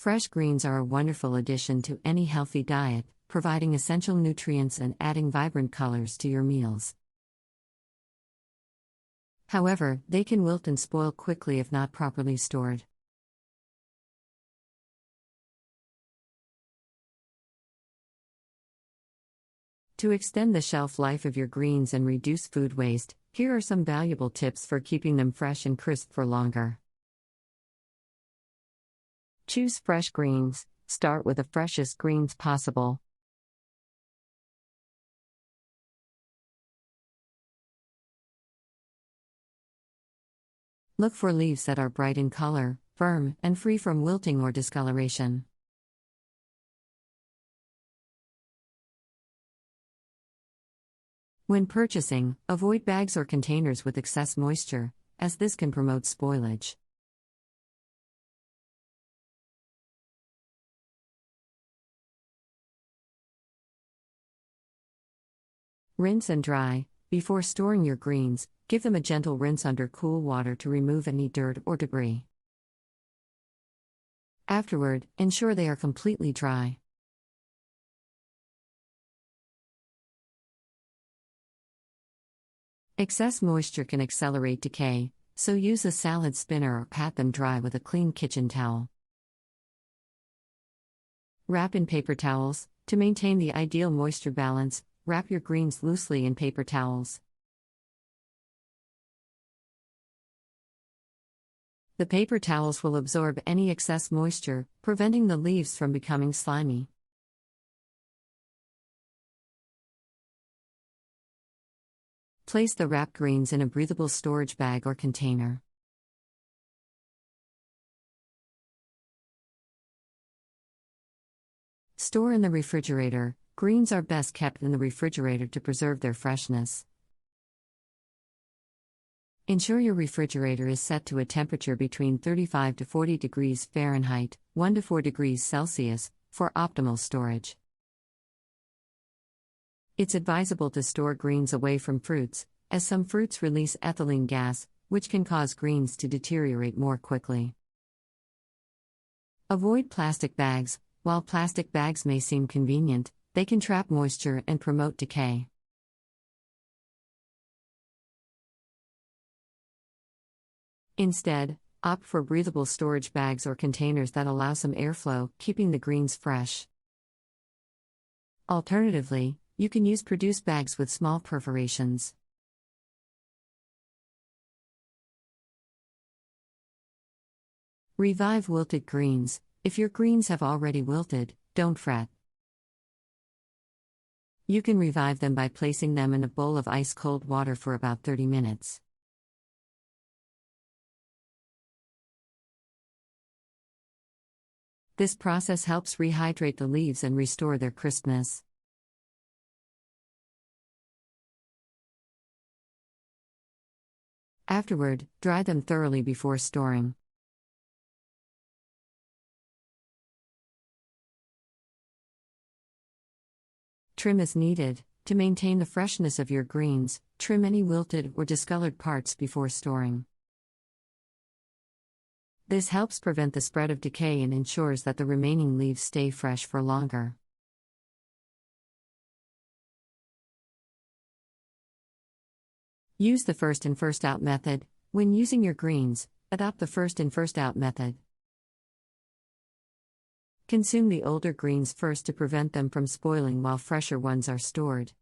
Fresh greens are a wonderful addition to any healthy diet, providing essential nutrients and adding vibrant colors to your meals. However, they can wilt and spoil quickly if not properly stored. To extend the shelf life of your greens and reduce food waste, here are some valuable tips for keeping them fresh and crisp for longer. Choose fresh greens. Start with the freshest greens possible. Look for leaves that are bright in color, firm, and free from wilting or discoloration. When purchasing, avoid bags or containers with excess moisture, as this can promote spoilage. Rinse and dry. Before storing your greens, give them a gentle rinse under cool water to remove any dirt or debris. Afterward, ensure they are completely dry. Excess moisture can accelerate decay, so use a salad spinner or pat them dry with a clean kitchen towel. Wrap in paper towels. To maintain the ideal moisture balance, wrap your greens loosely in paper towels. The paper towels will absorb any excess moisture, preventing the leaves from becoming slimy. Place the wrapped greens in a breathable storage bag or container. Store in the refrigerator. Greens are best kept in the refrigerator to preserve their freshness. Ensure your refrigerator is set to a temperature between 35 to 40 degrees Fahrenheit, 1 to 4 degrees Celsius, for optimal storage. It's advisable to store greens away from fruits, as some fruits release ethylene gas, which can cause greens to deteriorate more quickly. Avoid plastic bags. While plastic bags may seem convenient, they can trap moisture and promote decay. Instead, opt for breathable storage bags or containers that allow some airflow, keeping the greens fresh. Alternatively, you can use produce bags with small perforations. Revive wilted greens. If your greens have already wilted, don't fret. You can revive them by placing them in a bowl of ice-cold water for about 30 minutes. This process helps rehydrate the leaves and restore their crispness. Afterward, dry them thoroughly before storing. Trim as needed. To maintain the freshness of your greens, trim any wilted or discolored parts before storing. This helps prevent the spread of decay and ensures that the remaining leaves stay fresh for longer. Use the first in first out method. When using your greens, adopt the first in first out method. Consume the older greens first to prevent them from spoiling while fresher ones are stored.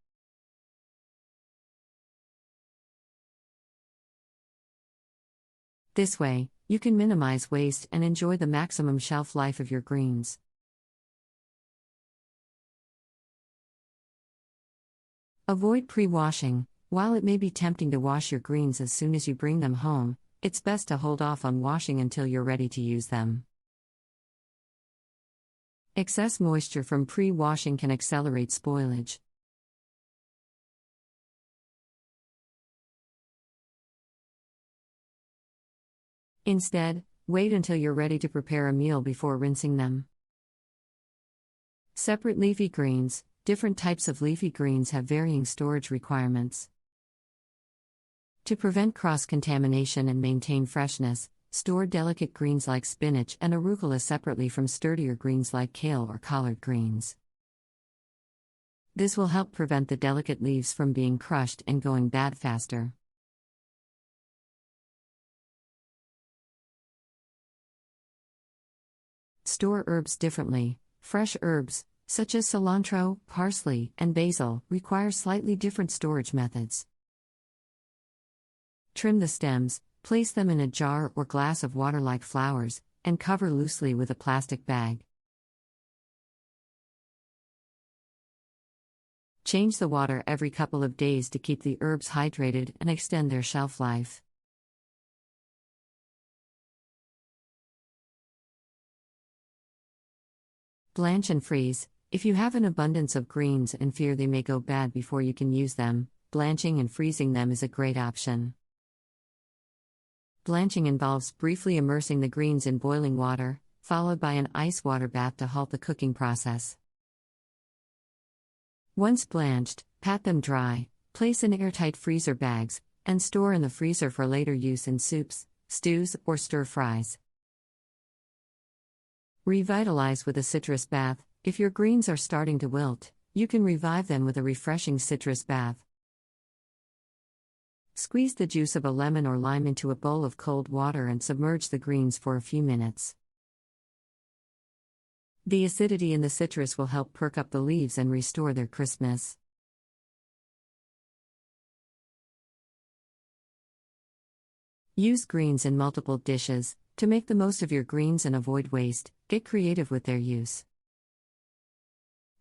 This way, you can minimize waste and enjoy the maximum shelf life of your greens. Avoid pre-washing. While it may be tempting to wash your greens as soon as you bring them home, it's best to hold off on washing until you're ready to use them. Excess moisture from pre-washing can accelerate spoilage. Instead, wait until you're ready to prepare a meal before rinsing them. Separate leafy greens. Different types of leafy greens have varying storage requirements. To prevent cross-contamination and maintain freshness, Store delicate greens like spinach and arugula separately from sturdier greens like kale or collard greens. This will help prevent the delicate leaves from being crushed and going bad faster. Store herbs differently. Fresh herbs, such as cilantro, parsley, and basil, require slightly different storage methods. Trim the stems, place them in a jar or glass of water like flowers, and cover loosely with a plastic bag. Change the water every couple of days to keep the herbs hydrated and extend their shelf life. Blanch and freeze. If you have an abundance of greens and fear they may go bad before you can use them, blanching and freezing them is a great option. Blanching involves briefly immersing the greens in boiling water, followed by an ice water bath to halt the cooking process. Once blanched, pat them dry, place in airtight freezer bags, and store in the freezer for later use in soups, stews, or stir-fries. Revitalize with a citrus bath. If your greens are starting to wilt, you can revive them with a refreshing citrus bath. Squeeze the juice of a lemon or lime into a bowl of cold water and submerge the greens for a few minutes. The acidity in the citrus will help perk up the leaves and restore their crispness. Use greens in multiple dishes. To make the most of your greens and avoid waste, get creative with their use.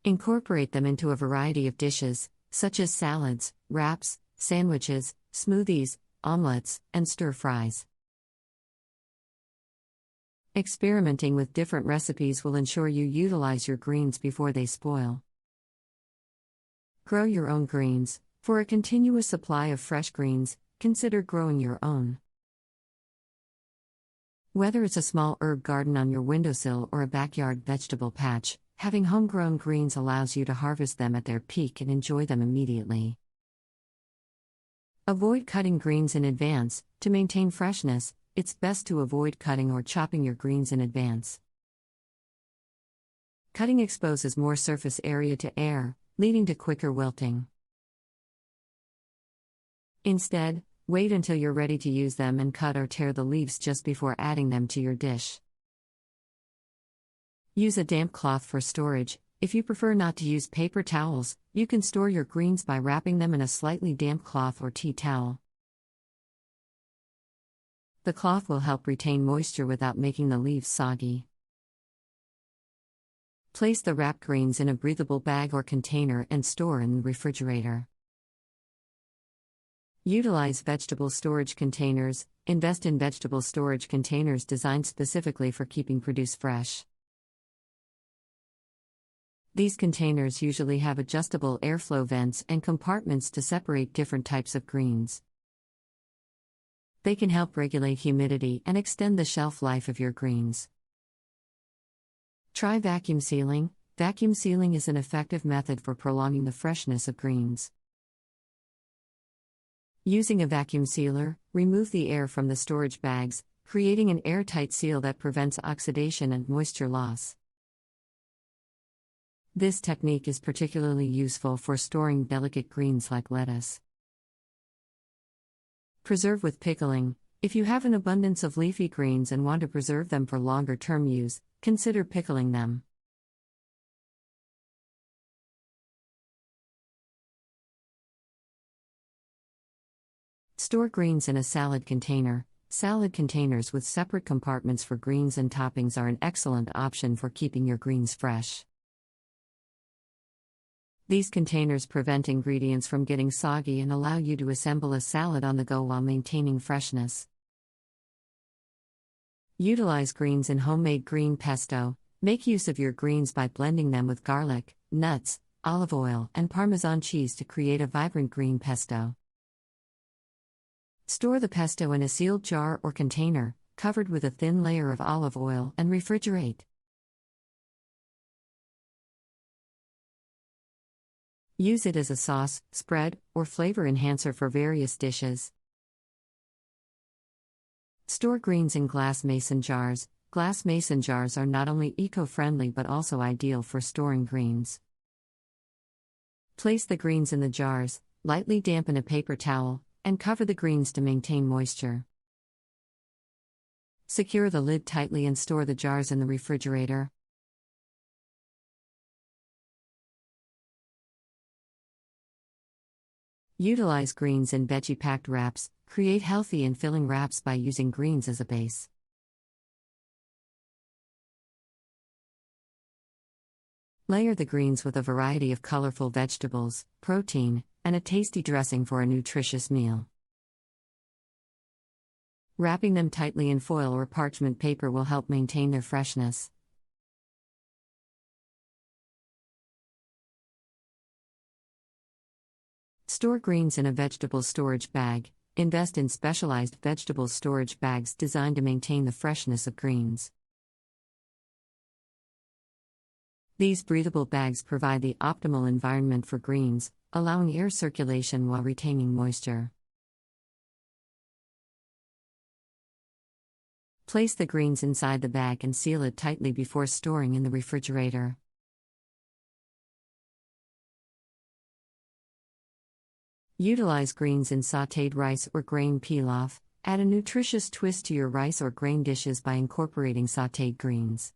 Incorporate them into a variety of dishes, such as salads, wraps, sandwiches, smoothies, omelets, and stir-fries. Experimenting with different recipes will ensure you utilize your greens before they spoil. Grow your own greens. For a continuous supply of fresh greens, consider growing your own. Whether it's a small herb garden on your windowsill or a backyard vegetable patch, having homegrown greens allows you to harvest them at their peak and enjoy them immediately. Avoid cutting greens in advance. To maintain freshness, it's best to avoid cutting or chopping your greens in advance. Cutting exposes more surface area to air, leading to quicker wilting. Instead, wait until you're ready to use them and cut or tear the leaves just before adding them to your dish. Use a damp cloth for storage. If you prefer not to use paper towels, you can store your greens by wrapping them in a slightly damp cloth or tea towel. The cloth will help retain moisture without making the leaves soggy. Place the wrapped greens in a breathable bag or container and store in the refrigerator. Utilize vegetable storage containers. Invest in vegetable storage containers designed specifically for keeping produce fresh. These containers usually have adjustable airflow vents and compartments to separate different types of greens. They can help regulate humidity and extend the shelf life of your greens. Try vacuum sealing. Vacuum sealing is an effective method for prolonging the freshness of greens. Using a vacuum sealer, remove the air from the storage bags, creating an airtight seal that prevents oxidation and moisture loss. This technique is particularly useful for storing delicate greens like lettuce. Preserve with pickling. If you have an abundance of leafy greens and want to preserve them for longer-term use, consider pickling them. Store greens in a salad container. Salad containers with separate compartments for greens and toppings are an excellent option for keeping your greens fresh. These containers prevent ingredients from getting soggy and allow you to assemble a salad on the go while maintaining freshness. Utilize greens in homemade green pesto. Make use of your greens by blending them with garlic, nuts, olive oil, and Parmesan cheese to create a vibrant green pesto. Store the pesto in a sealed jar or container, covered with a thin layer of olive oil, and refrigerate. Use it as a sauce, spread, or flavor enhancer for various dishes. Store greens in glass mason jars. Glass mason jars are not only eco-friendly but also ideal for storing greens. Place the greens in the jars, lightly dampen a paper towel, and cover the greens to maintain moisture. Secure the lid tightly and store the jars in the refrigerator. Utilize greens in veggie-packed wraps. Create healthy and filling wraps by using greens as a base. Layer the greens with a variety of colorful vegetables, protein, and a tasty dressing for a nutritious meal. Wrapping them tightly in foil or parchment paper will help maintain their freshness. Store greens in a vegetable storage bag. Invest in specialized vegetable storage bags designed to maintain the freshness of greens. These breathable bags provide the optimal environment for greens, allowing air circulation while retaining moisture. Place the greens inside the bag and seal it tightly before storing in the refrigerator. Utilize greens in sautéed rice or grain pilaf. Add a nutritious twist to your rice or grain dishes by incorporating sautéed greens.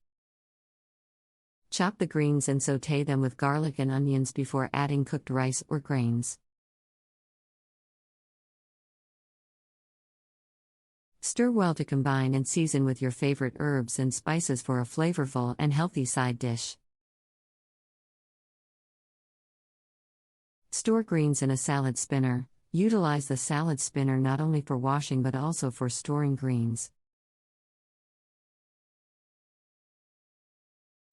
Chop the greens and sauté them with garlic and onions before adding cooked rice or grains. Stir well to combine and season with your favorite herbs and spices for a flavorful and healthy side dish. Store greens in a salad spinner. Utilize the salad spinner not only for washing but also for storing greens.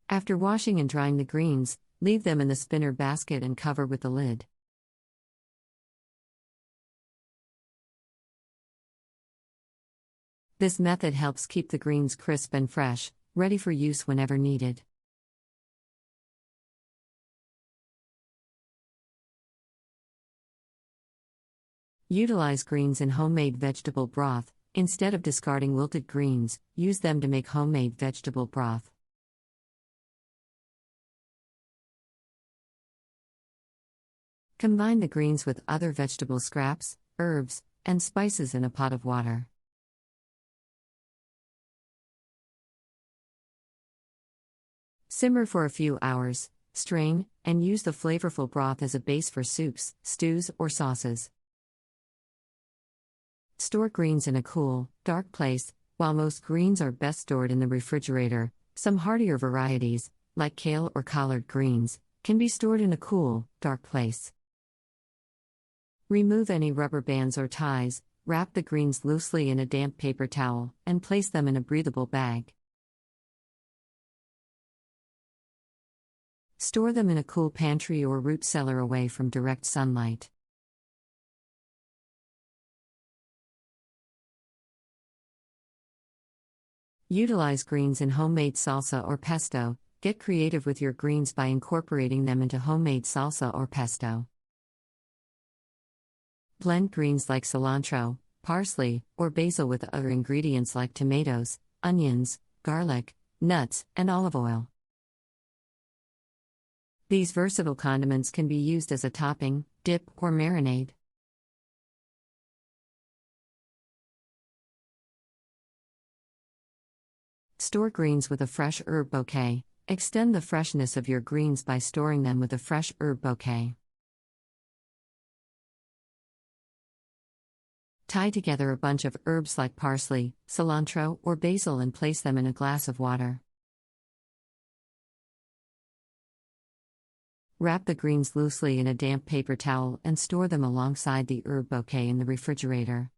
After washing and drying the greens, leave them in the spinner basket and cover with the lid. This method helps keep the greens crisp and fresh, ready for use whenever needed. Utilize greens in homemade vegetable broth. Instead of discarding wilted greens, use them to make homemade vegetable broth. Combine the greens with other vegetable scraps, herbs, and spices in a pot of water. Simmer for a few hours, strain, and use the flavorful broth as a base for soups, stews, or sauces. Store greens in a cool, dark place. While most greens are best stored in the refrigerator, some hardier varieties, like kale or collard greens, can be stored in a cool, dark place. Remove any rubber bands or ties, wrap the greens loosely in a damp paper towel, and place them in a breathable bag. Store them in a cool pantry or root cellar away from direct sunlight. Utilize greens in homemade salsa or pesto. Get creative with your greens by incorporating them into homemade salsa or pesto. Blend greens like cilantro, parsley, or basil with other ingredients like tomatoes, onions, garlic, nuts, and olive oil. These versatile condiments can be used as a topping, dip, or marinade. Store greens with a fresh herb bouquet. Extend the freshness of your greens by storing them with a fresh herb bouquet. Tie together a bunch of herbs like parsley, cilantro, or basil and place them in a glass of water. Wrap the greens loosely in a damp paper towel and store them alongside the herb bouquet in the refrigerator.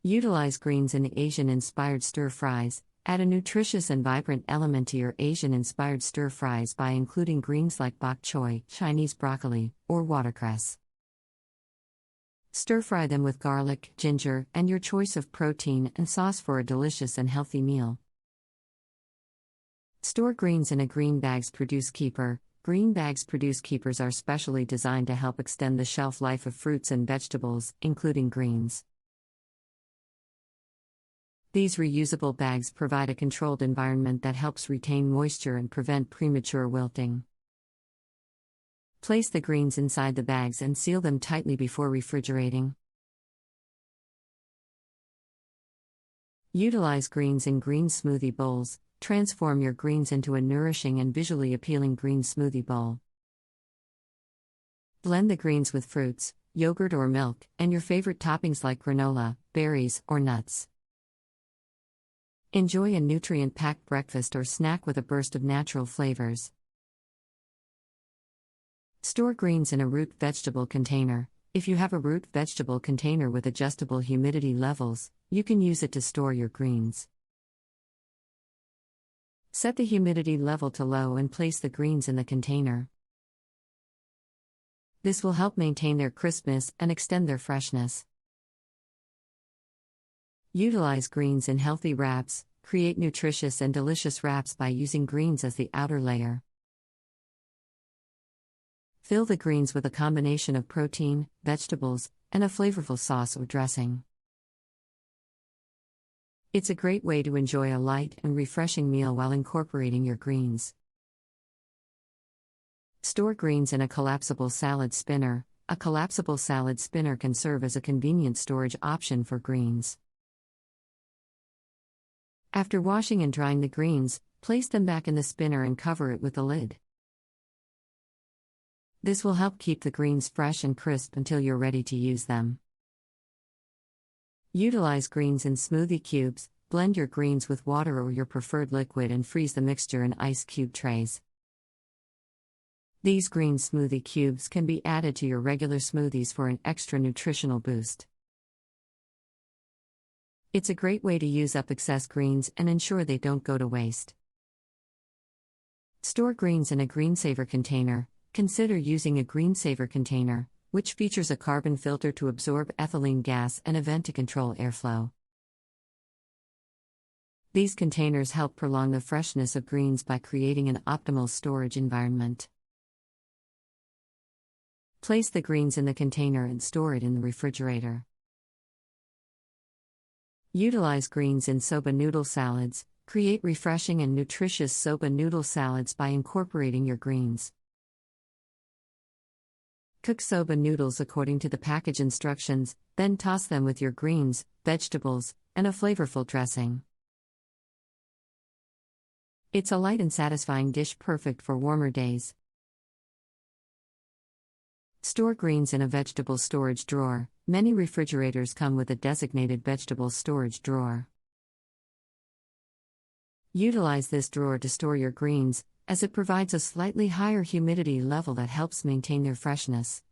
Utilize greens in Asian-inspired stir-fries. Add a nutritious and vibrant element to your Asian-inspired stir-fries by including greens like bok choy, Chinese broccoli, or watercress. Stir-fry them with garlic, ginger, and your choice of protein and sauce for a delicious and healthy meal. Store greens in a green bags produce keeper. Green bags produce keepers are specially designed to help extend the shelf life of fruits and vegetables, including greens. These reusable bags provide a controlled environment that helps retain moisture and prevent premature wilting. Place the greens inside the bags and seal them tightly before refrigerating. Utilize greens in green smoothie bowls. Transform your greens into a nourishing and visually appealing green smoothie bowl. Blend the greens with fruits, yogurt or milk, and your favorite toppings like granola, berries, or nuts. Enjoy a nutrient-packed breakfast or snack with a burst of natural flavors. Store greens in a root vegetable container. If you have a root vegetable container with adjustable humidity levels, you can use it to store your greens. Set the humidity level to low and place the greens in the container. This will help maintain their crispness and extend their freshness. Utilize greens in healthy wraps. Create nutritious and delicious wraps by using greens as the outer layer. Fill the greens with a combination of protein, vegetables, and a flavorful sauce or dressing. It's a great way to enjoy a light and refreshing meal while incorporating your greens. Store greens in a collapsible salad spinner. A collapsible salad spinner can serve as a convenient storage option for greens. After washing and drying the greens, place them back in the spinner and cover it with a lid. This will help keep the greens fresh and crisp until you're ready to use them. Utilize greens in smoothie cubes. Blend your greens with water or your preferred liquid and freeze the mixture in ice cube trays. These green smoothie cubes can be added to your regular smoothies for an extra nutritional boost. It's a great way to use up excess greens and ensure they don't go to waste. Store greens in a GreenSaver container. Consider using a GreenSaver container, which features a carbon filter to absorb ethylene gas and a vent to control airflow. These containers help prolong the freshness of greens by creating an optimal storage environment. Place the greens in the container and store it in the refrigerator. Utilize greens in soba noodle salads. Create refreshing and nutritious soba noodle salads by incorporating your greens. Cook soba noodles according to the package instructions, then toss them with your greens, vegetables, and a flavorful dressing. It's a light and satisfying dish perfect for warmer days. Store greens in a vegetable storage drawer. Many refrigerators come with a designated vegetable storage drawer. Utilize this drawer to store your greens, as it provides a slightly higher humidity level that helps maintain their freshness.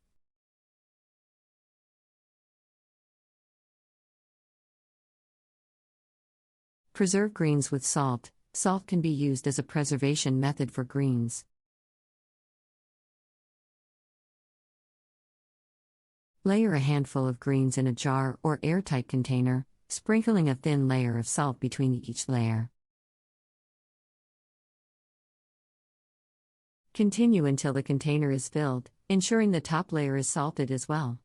Preserve greens with salt. Salt can be used as a preservation method for greens. Layer a handful of greens in a jar or airtight container, sprinkling a thin layer of salt between each layer. Continue until the container is filled, ensuring the top layer is salted as well.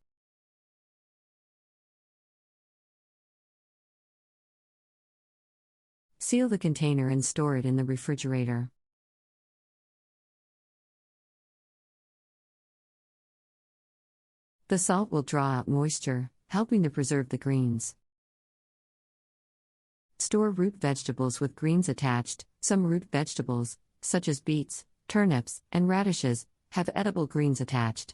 Seal the container and store it in the refrigerator. The salt will draw out moisture, helping to preserve the greens. Store root vegetables with greens attached. Some root vegetables, such as beets, turnips, and radishes, have edible greens attached.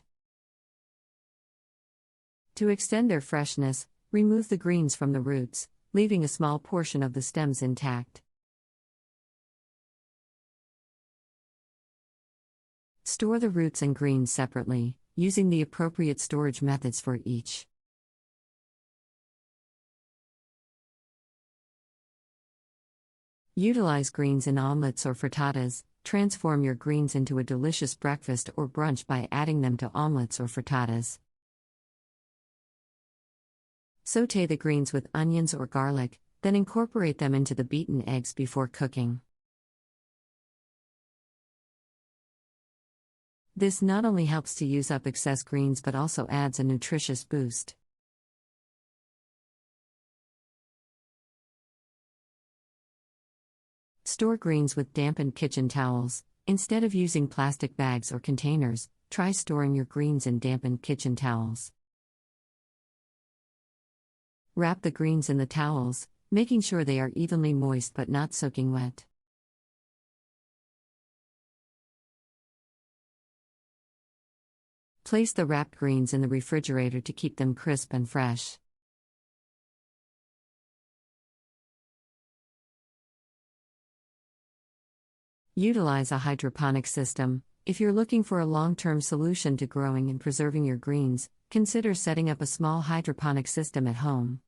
To extend their freshness, remove the greens from the roots, leaving a small portion of the stems intact. Store the roots and greens separately, using the appropriate storage methods for each. Utilize greens in omelets or frittatas. Transform your greens into a delicious breakfast or brunch by adding them to omelets or frittatas. Sauté the greens with onions or garlic, then incorporate them into the beaten eggs before cooking. This not only helps to use up excess greens but also adds a nutritious boost. Store greens with dampened kitchen towels. Instead of using plastic bags or containers, try storing your greens in dampened kitchen towels. Wrap the greens in the towels, making sure they are evenly moist but not soaking wet. Place the wrapped greens in the refrigerator to keep them crisp and fresh. Utilize a hydroponic system. If you're looking for a long-term solution to growing and preserving your greens, consider setting up a small hydroponic system at home.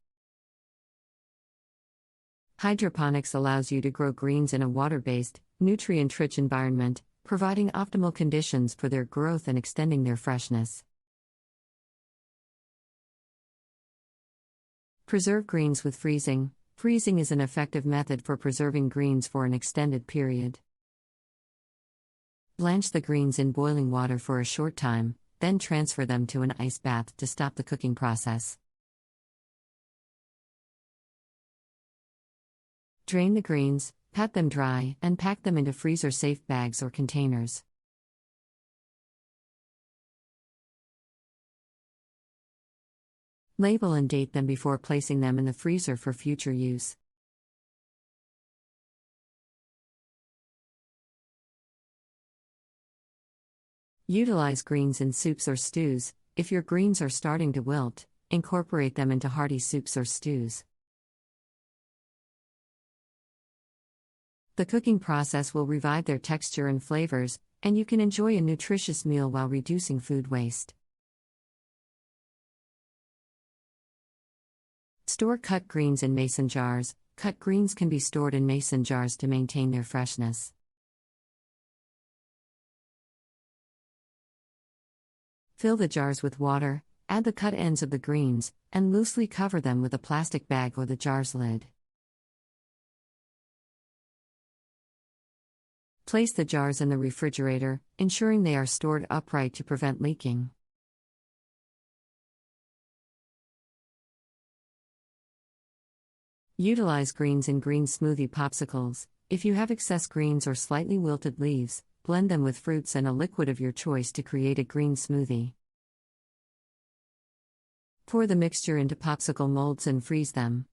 Hydroponics allows you to grow greens in a water-based, nutrient-rich environment, providing optimal conditions for their growth and extending their freshness. Preserve greens with freezing. Freezing is an effective method for preserving greens for an extended period. Blanch the greens in boiling water for a short time, then transfer them to an ice bath to stop the cooking process. Drain the greens, pat them dry, and pack them into freezer-safe bags or containers. Label and date them before placing them in the freezer for future use. Utilize greens in soups or stews. If your greens are starting to wilt, incorporate them into hearty soups or stews. The cooking process will revive their texture and flavors, and you can enjoy a nutritious meal while reducing food waste. Store cut greens in mason jars. Cut greens can be stored in mason jars to maintain their freshness. Fill the jars with water, add the cut ends of the greens, and loosely cover them with a plastic bag or the jar's lid. Place the jars in the refrigerator, ensuring they are stored upright to prevent leaking. Utilize greens in green smoothie popsicles. If you have excess greens or slightly wilted leaves, blend them with fruits and a liquid of your choice to create a green smoothie. Pour the mixture into popsicle molds and freeze them.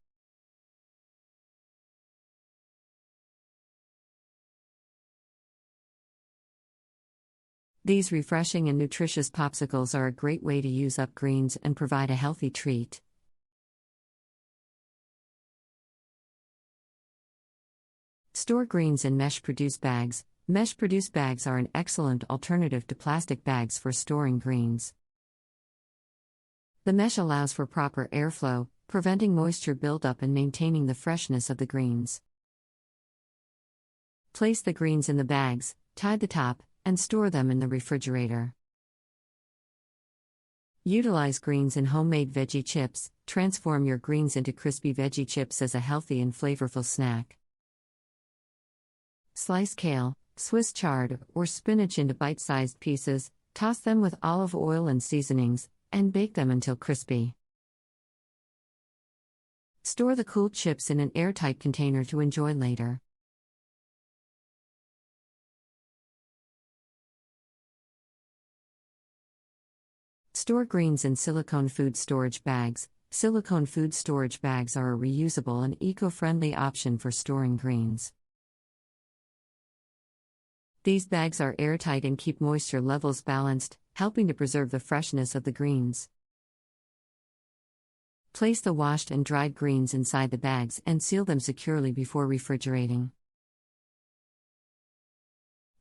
These refreshing and nutritious popsicles are a great way to use up greens and provide a healthy treat. Store greens in mesh-produced bags. Mesh-produced bags are an excellent alternative to plastic bags for storing greens. The mesh allows for proper airflow, preventing moisture buildup and maintaining the freshness of the greens. Place the greens in the bags, tie the top, and store them in the refrigerator. Utilize greens in homemade veggie chips. Transform your greens into crispy veggie chips as a healthy and flavorful snack. Slice kale, Swiss chard, or spinach into bite-sized pieces, toss them with olive oil and seasonings, and bake them until crispy. Store the cooled chips in an airtight container to enjoy later. Store greens in silicone food storage bags. Silicone food storage bags are a reusable and eco-friendly option for storing greens. These bags are airtight and keep moisture levels balanced, helping to preserve the freshness of the greens. Place the washed and dried greens inside the bags and seal them securely before refrigerating.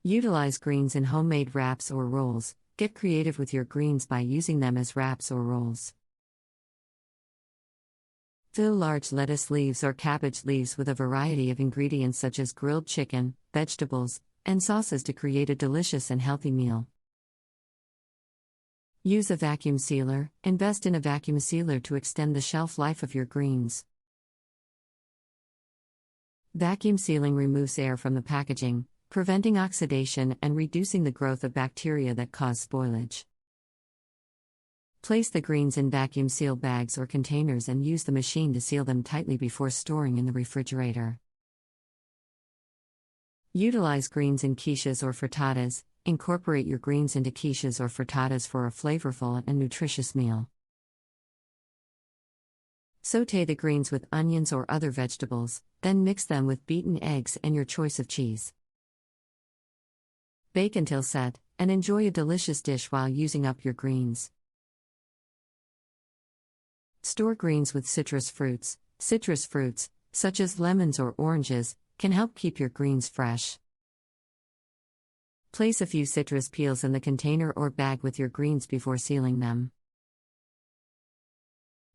Utilize greens in homemade wraps or rolls. Get creative with your greens by using them as wraps or rolls. Fill large lettuce leaves or cabbage leaves with a variety of ingredients such as grilled chicken, vegetables, and sauces to create a delicious and healthy meal. Use a vacuum sealer. Invest in a vacuum sealer to extend the shelf life of your greens. Vacuum sealing removes air from the packaging, preventing oxidation and reducing the growth of bacteria that cause spoilage. Place the greens in vacuum seal bags or containers and use the machine to seal them tightly before storing in the refrigerator. Utilize greens in quiches or frittatas. Incorporate your greens into quiches or frittatas for a flavorful and nutritious meal. Sauté the greens with onions or other vegetables, then mix them with beaten eggs and your choice of cheese. Bake until set, and enjoy a delicious dish while using up your greens. Store greens with citrus fruits. Citrus fruits, such as lemons or oranges, can help keep your greens fresh. Place a few citrus peels in the container or bag with your greens before sealing them.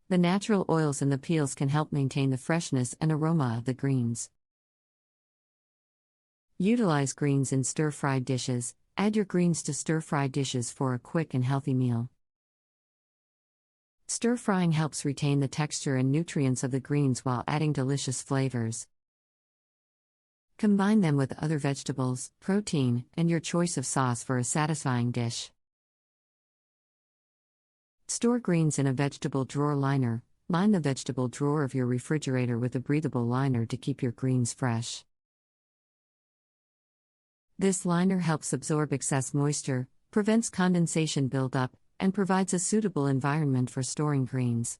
The natural oils in the peels can help maintain the freshness and aroma of the greens. Utilize greens in stir-fried dishes. Add your greens to stir-fry dishes for a quick and healthy meal. Stir-frying helps retain the texture and nutrients of the greens while adding delicious flavors. Combine them with other vegetables, protein, and your choice of sauce for a satisfying dish. Store greens in a vegetable drawer liner. Line the vegetable drawer of your refrigerator with a breathable liner to keep your greens fresh. This liner helps absorb excess moisture, prevents condensation buildup, and provides a suitable environment for storing greens.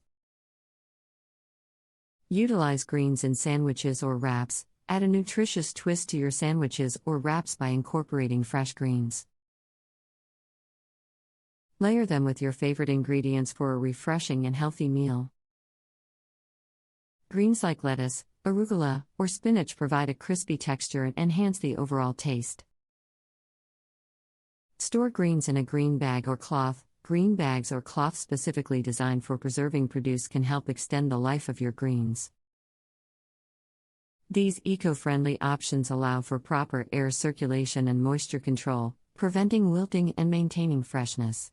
Utilize greens in sandwiches or wraps. Add a nutritious twist to your sandwiches or wraps by incorporating fresh greens. Layer them with your favorite ingredients for a refreshing and healthy meal. Greens like lettuce, arugula, or spinach provide a crispy texture and enhance the overall taste. Store greens in a green bag or cloth. Green bags or cloths specifically designed for preserving produce can help extend the life of your greens. These eco-friendly options allow for proper air circulation and moisture control, preventing wilting and maintaining freshness.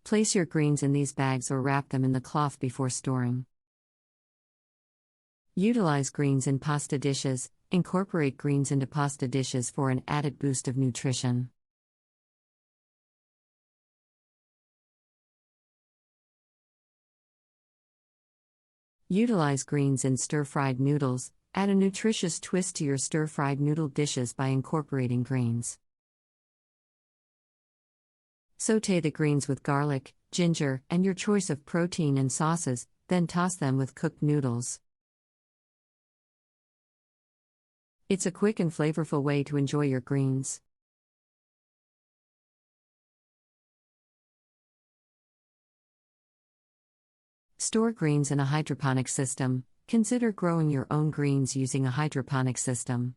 Place your greens in these bags or wrap them in the cloth before storing. Utilize greens in pasta dishes. Incorporate greens into pasta dishes for an added boost of nutrition. Utilize greens in stir-fried noodles. Add a nutritious twist to your stir-fried noodle dishes by incorporating greens. Sauté the greens with garlic, ginger, and your choice of protein and sauces, then toss them with cooked noodles. It's a quick and flavorful way to enjoy your greens. Store greens in a hydroponic system. Consider growing your own greens using a hydroponic system.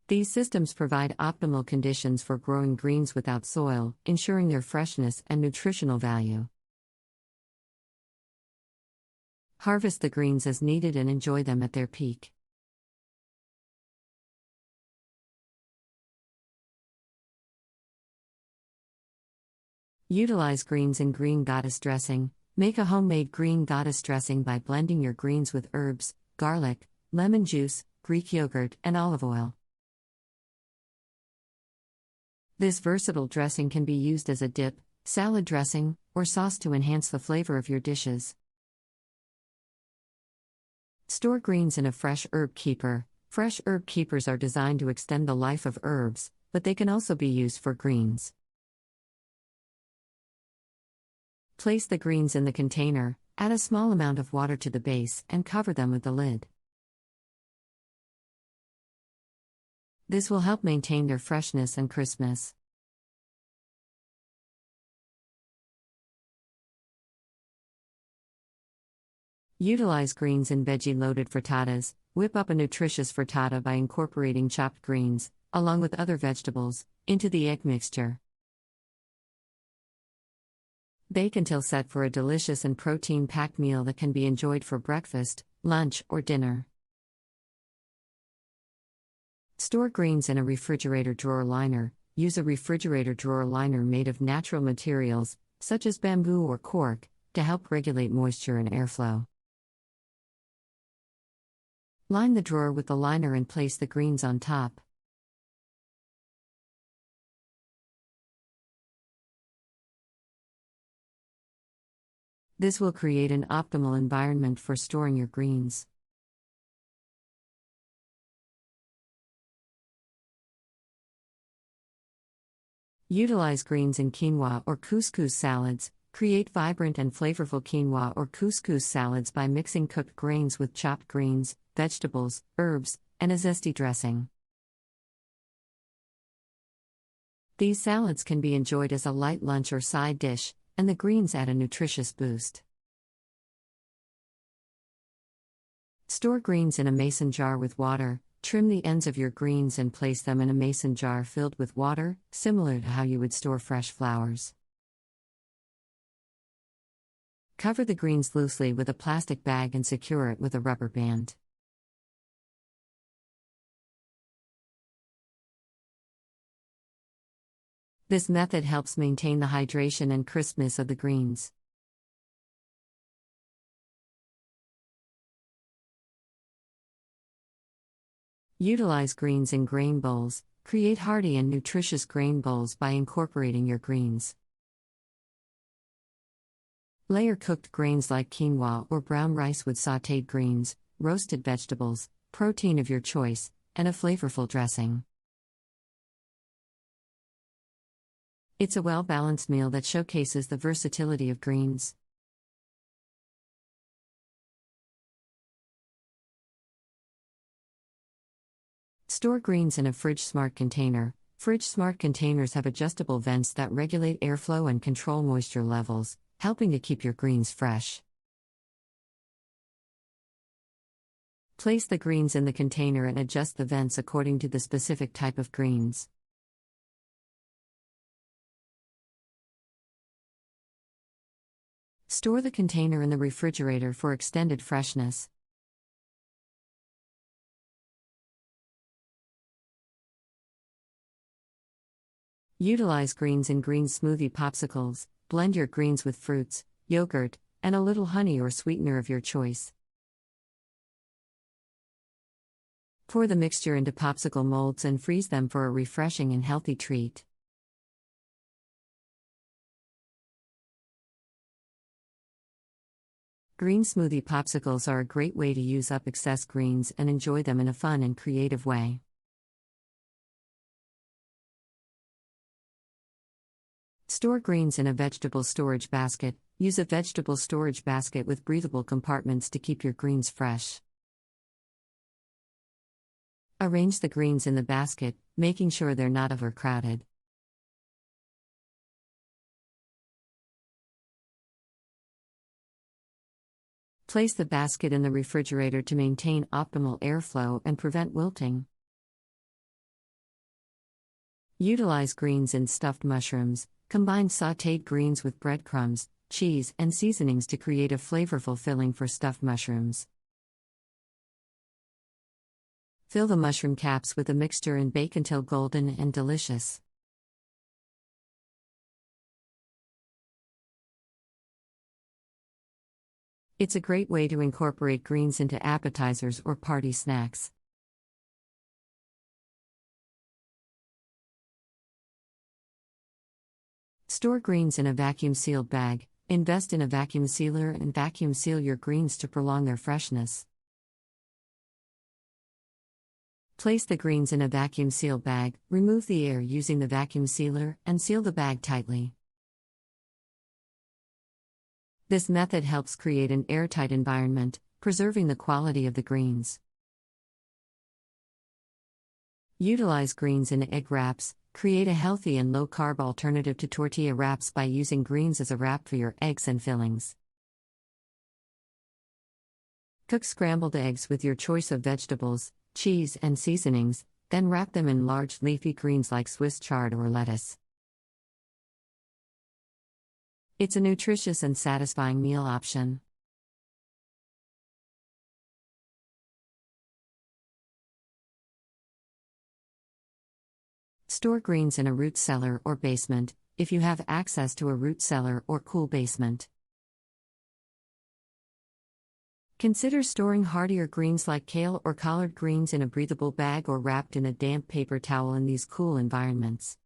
These systems provide optimal conditions for growing greens without soil, ensuring their freshness and nutritional value. Harvest the greens as needed and enjoy them at their peak. Utilize greens in green goddess dressing. Make a homemade green goddess dressing by blending your greens with herbs, garlic, lemon juice, Greek yogurt, and olive oil. This versatile dressing can be used as a dip, salad dressing, or sauce to enhance the flavor of your dishes. Store greens in a fresh herb keeper. Fresh herb keepers are designed to extend the life of herbs, but they can also be used for greens. Place the greens in the container, add a small amount of water to the base, and cover them with the lid. This will help maintain their freshness and crispness. Utilize greens in veggie-loaded frittatas. Whip up a nutritious frittata by incorporating chopped greens, along with other vegetables, into the egg mixture. Bake until set for a delicious and protein-packed meal that can be enjoyed for breakfast, lunch, or dinner. Store greens in a refrigerator drawer liner. Use a refrigerator drawer liner made of natural materials, such as bamboo or cork, to help regulate moisture and airflow. Line the drawer with the liner and place the greens on top. This will create an optimal environment for storing your greens. Utilize greens in quinoa or couscous salads. Create vibrant and flavorful quinoa or couscous salads by mixing cooked grains with chopped greens, vegetables, herbs, and a zesty dressing. These salads can be enjoyed as a light lunch or side dish, and the greens add a nutritious boost. Store greens in a mason jar with water. Trim the ends of your greens and place them in a mason jar filled with water, similar to how you would store fresh flowers. Cover the greens loosely with a plastic bag and secure it with a rubber band. This method helps maintain the hydration and crispness of the greens. Utilize greens in grain bowls. Create hearty and nutritious grain bowls by incorporating your greens. Layer cooked grains like quinoa or brown rice with sautéed greens, roasted vegetables, protein of your choice, and a flavorful dressing. It's a well-balanced meal that showcases the versatility of greens. Store greens in a Fridge-Smart container. Fridge-Smart containers have adjustable vents that regulate airflow and control moisture levels, helping to keep your greens fresh. Place the greens in the container and adjust the vents according to the specific type of greens. Store the container in the refrigerator for extended freshness. Utilize greens in green smoothie popsicles. Blend your greens with fruits, yogurt, and a little honey or sweetener of your choice. Pour the mixture into popsicle molds and freeze them for a refreshing and healthy treat. Green smoothie popsicles are a great way to use up excess greens and enjoy them in a fun and creative way. Store greens in a vegetable storage basket. Use a vegetable storage basket with breathable compartments to keep your greens fresh. Arrange the greens in the basket, making sure they're not overcrowded. Place the basket in the refrigerator to maintain optimal airflow and prevent wilting. Utilize greens in stuffed mushrooms. Combine sautéed greens with breadcrumbs, cheese, and seasonings to create a flavorful filling for stuffed mushrooms. Fill the mushroom caps with a mixture and bake until golden and delicious. It's a great way to incorporate greens into appetizers or party snacks. Store greens in a vacuum-sealed bag. Invest in a vacuum sealer and vacuum seal your greens to prolong their freshness. Place the greens in a vacuum-sealed bag, remove the air using the vacuum sealer, and seal the bag tightly. This method helps create an airtight environment, preserving the quality of the greens. Utilize greens in egg wraps. Create a healthy and low-carb alternative to tortilla wraps by using greens as a wrap for your eggs and fillings. Cook scrambled eggs with your choice of vegetables, cheese, and seasonings, then wrap them in large leafy greens like Swiss chard or lettuce. It's a nutritious and satisfying meal option. Store greens in a root cellar or basement, if you have access to a root cellar or cool basement. Consider storing hardier greens like kale or collard greens in a breathable bag or wrapped in a damp paper towel in these cool environments.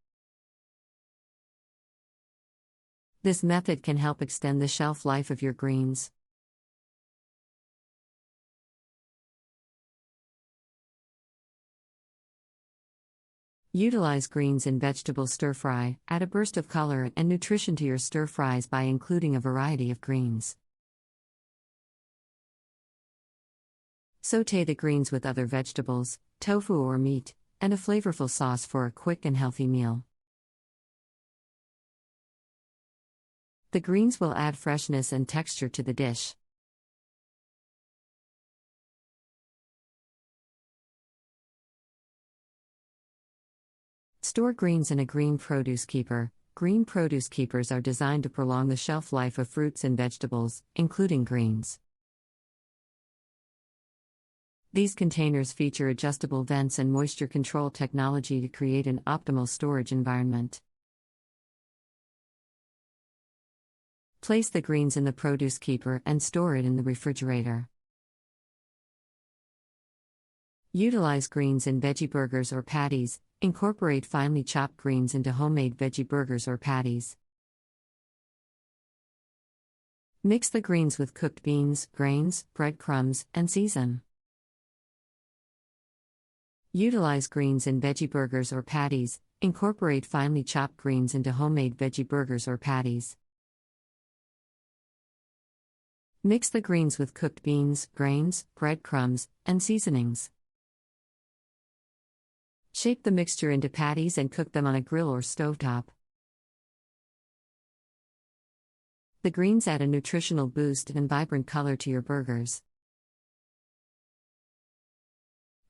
This method can help extend the shelf life of your greens. Utilize greens in vegetable stir-fry. Add a burst of color and nutrition to your stir-fries by including a variety of greens. Sauté the greens with other vegetables, tofu or meat, and a flavorful sauce for a quick and healthy meal. The greens will add freshness and texture to the dish. Store greens in a green produce keeper. Green produce keepers are designed to prolong the shelf life of fruits and vegetables, including greens. These containers feature adjustable vents and moisture control technology to create an optimal storage environment. Place the greens in the produce keeper and store it in the refrigerator. Utilize greens in veggie burgers or patties. Incorporate finely chopped greens into homemade veggie burgers or patties. Mix the greens with cooked beans, grains, breadcrumbs, and season. Utilize greens in veggie burgers or patties. Incorporate finely chopped greens into homemade veggie burgers or patties. Mix the greens with cooked beans, grains, breadcrumbs, and seasonings. Shape the mixture into patties and cook them on a grill or stovetop. The greens add a nutritional boost and vibrant color to your burgers.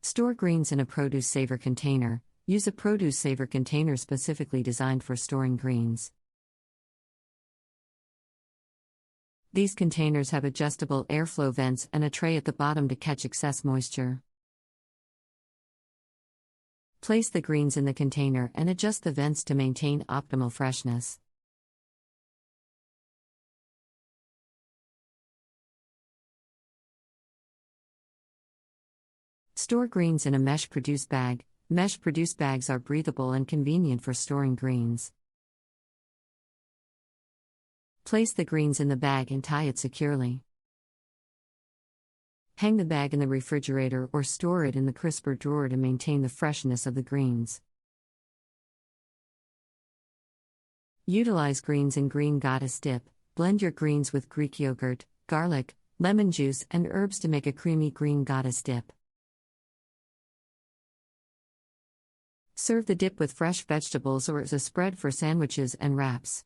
Store greens in a produce saver container. Use a produce saver container specifically designed for storing greens. These containers have adjustable airflow vents and a tray at the bottom to catch excess moisture. Place the greens in the container and adjust the vents to maintain optimal freshness. Store greens in a mesh produce bag. Mesh produce bags are breathable and convenient for storing greens. Place the greens in the bag and tie it securely. Hang the bag in the refrigerator or store it in the crisper drawer to maintain the freshness of the greens. Utilize greens in green goddess dip. Blend your greens with Greek yogurt, garlic, lemon juice, and herbs to make a creamy green goddess dip. Serve the dip with fresh vegetables or as a spread for sandwiches and wraps.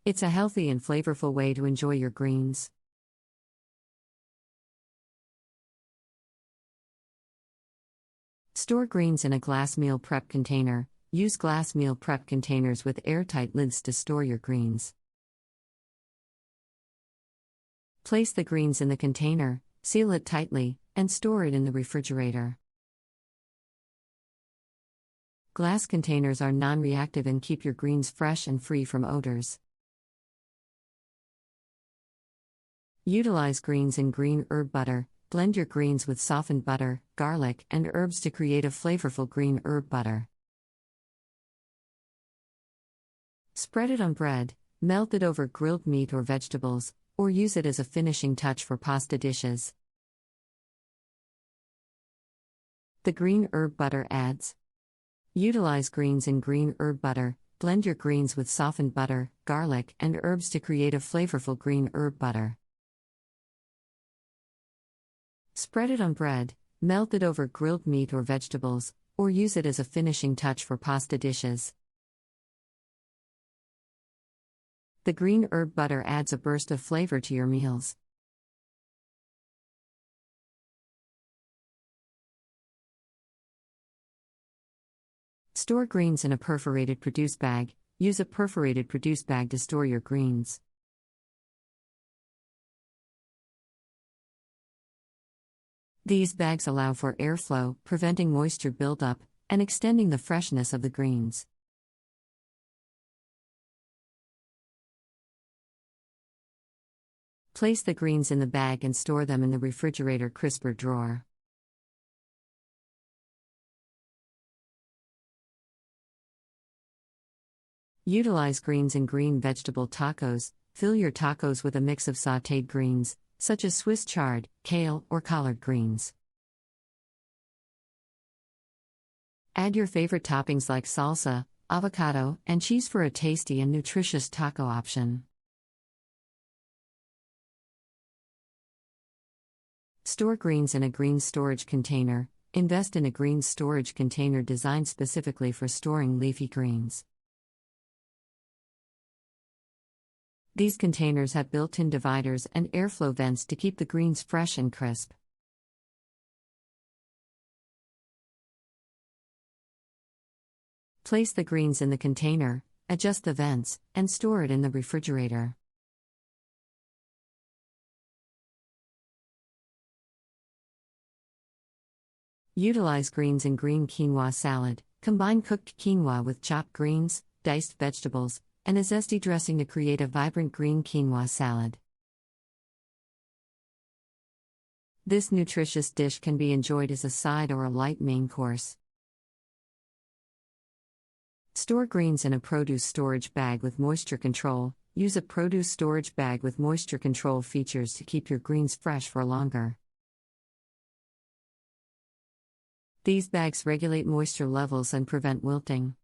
It's a healthy and flavorful way to enjoy your greens. Store greens in a glass meal prep container. Use glass meal prep containers with airtight lids to store your greens. Place the greens in the container, seal it tightly, and store it in the refrigerator. Glass containers are non-reactive and keep your greens fresh and free from odors. Utilize greens in green herb butter. Blend your greens with softened butter, garlic, and herbs to create a flavorful green herb butter. Spread it on bread, melt it over grilled meat or vegetables, or use it as a finishing touch for pasta dishes. The green herb butter adds. Utilize greens in green herb butter. Blend your greens with softened butter, garlic, and herbs to create a flavorful green herb butter. Spread it on bread, melt it over grilled meat or vegetables, or use it as a finishing touch for pasta dishes. The green herb butter adds a burst of flavor to your meals. Store greens in a perforated produce bag. Use a perforated produce bag to store your greens. These bags allow for airflow, preventing moisture buildup, and extending the freshness of the greens. Place the greens in the bag and store them in the refrigerator crisper drawer. Utilize greens in green vegetable tacos. Fill your tacos with a mix of sautéed greens, such as Swiss chard, kale, or collard greens. Add your favorite toppings like salsa, avocado, and cheese for a tasty and nutritious taco option. Store greens in a greens storage container. Invest in a greens storage container designed specifically for storing leafy greens. These containers have built-in dividers and airflow vents to keep the greens fresh and crisp. Place the greens in the container, adjust the vents, and store it in the refrigerator. Utilize greens in green quinoa salad. Combine cooked quinoa with chopped greens, diced vegetables, and a zesty dressing to create a vibrant green quinoa salad. This nutritious dish can be enjoyed as a side or a light main course. Store greens in a produce storage bag with moisture control. Use a produce storage bag with moisture control features to keep your greens fresh for longer. These bags regulate moisture levels and prevent wilting.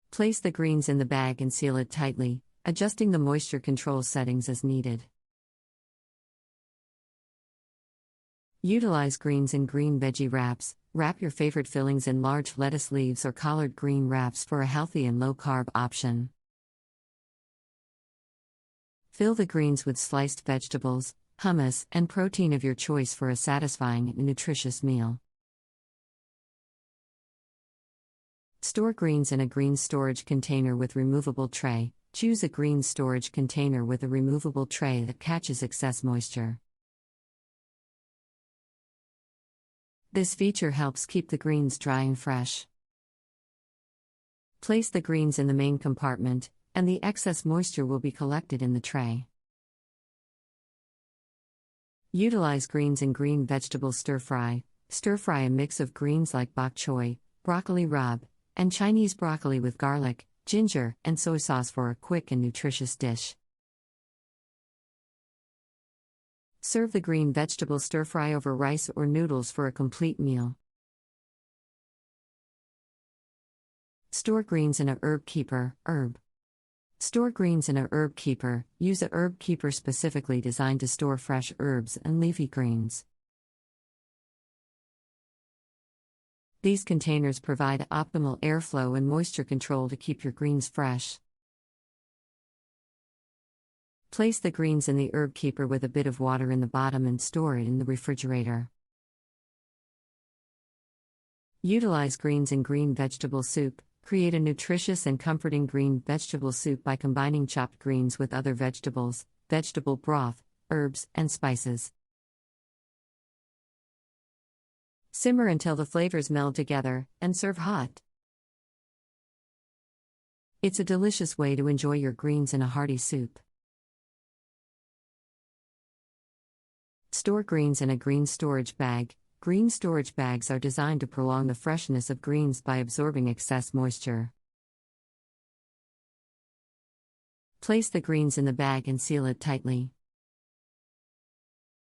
Place the greens in the bag and seal it tightly, adjusting the moisture control settings as needed. Utilize greens in green veggie wraps. Wrap your favorite fillings in large lettuce leaves or collard green wraps for a healthy and low-carb option. Fill the greens with sliced vegetables, hummus, and protein of your choice for a satisfying and nutritious meal. Store greens in a green storage container with removable tray. Choose a green storage container with a removable tray that catches excess moisture. This feature helps keep the greens dry and fresh. Place the greens in the main compartment, and the excess moisture will be collected in the tray. Utilize greens in green vegetable stir-fry. Stir-fry a mix of greens like bok choy, broccoli rabe, and Chinese broccoli with garlic, ginger, and soy sauce for a quick and nutritious dish. Serve the green vegetable stir-fry over rice or noodles for a complete meal. Store greens in a herb keeper. Store greens in a herb keeper. Use a herb keeper specifically designed to store fresh herbs and leafy greens. These containers provide optimal airflow and moisture control to keep your greens fresh. Place the greens in the herb keeper with a bit of water in the bottom and store it in the refrigerator. Utilize greens in green vegetable soup. Create a nutritious and comforting green vegetable soup by combining chopped greens with other vegetables, vegetable broth, herbs, and spices. Simmer until the flavors meld together, and serve hot. It's a delicious way to enjoy your greens in a hearty soup. Store greens in a green storage bag. Green storage bags are designed to prolong the freshness of greens by absorbing excess moisture. Place the greens in the bag and seal it tightly.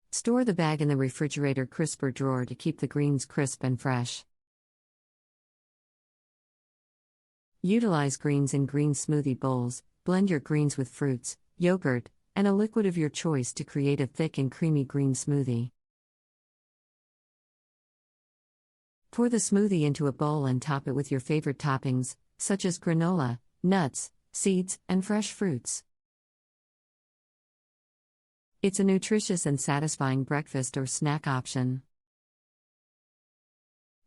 Store the bag in the refrigerator crisper drawer to keep the greens crisp and fresh. Utilize greens in green smoothie bowls. Blend your greens with fruits, yogurt, and a liquid of your choice to create a thick and creamy green smoothie. Pour the smoothie into a bowl and top it with your favorite toppings, such as granola, nuts, seeds, and fresh fruits. It's a nutritious and satisfying breakfast or snack option.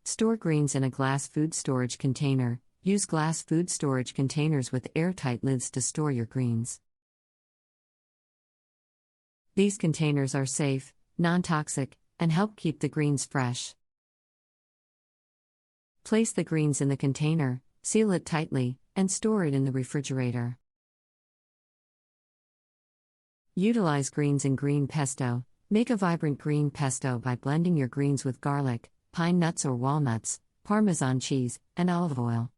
Store greens in a glass food storage container. Use glass food storage containers with airtight lids to store your greens. These containers are safe, non-toxic, and help keep the greens fresh. Place the greens in the container, seal it tightly, and store it in the refrigerator. Utilize greens in green pesto. Make a vibrant green pesto by blending your greens with garlic, pine nuts or walnuts, Parmesan cheese, and olive oil.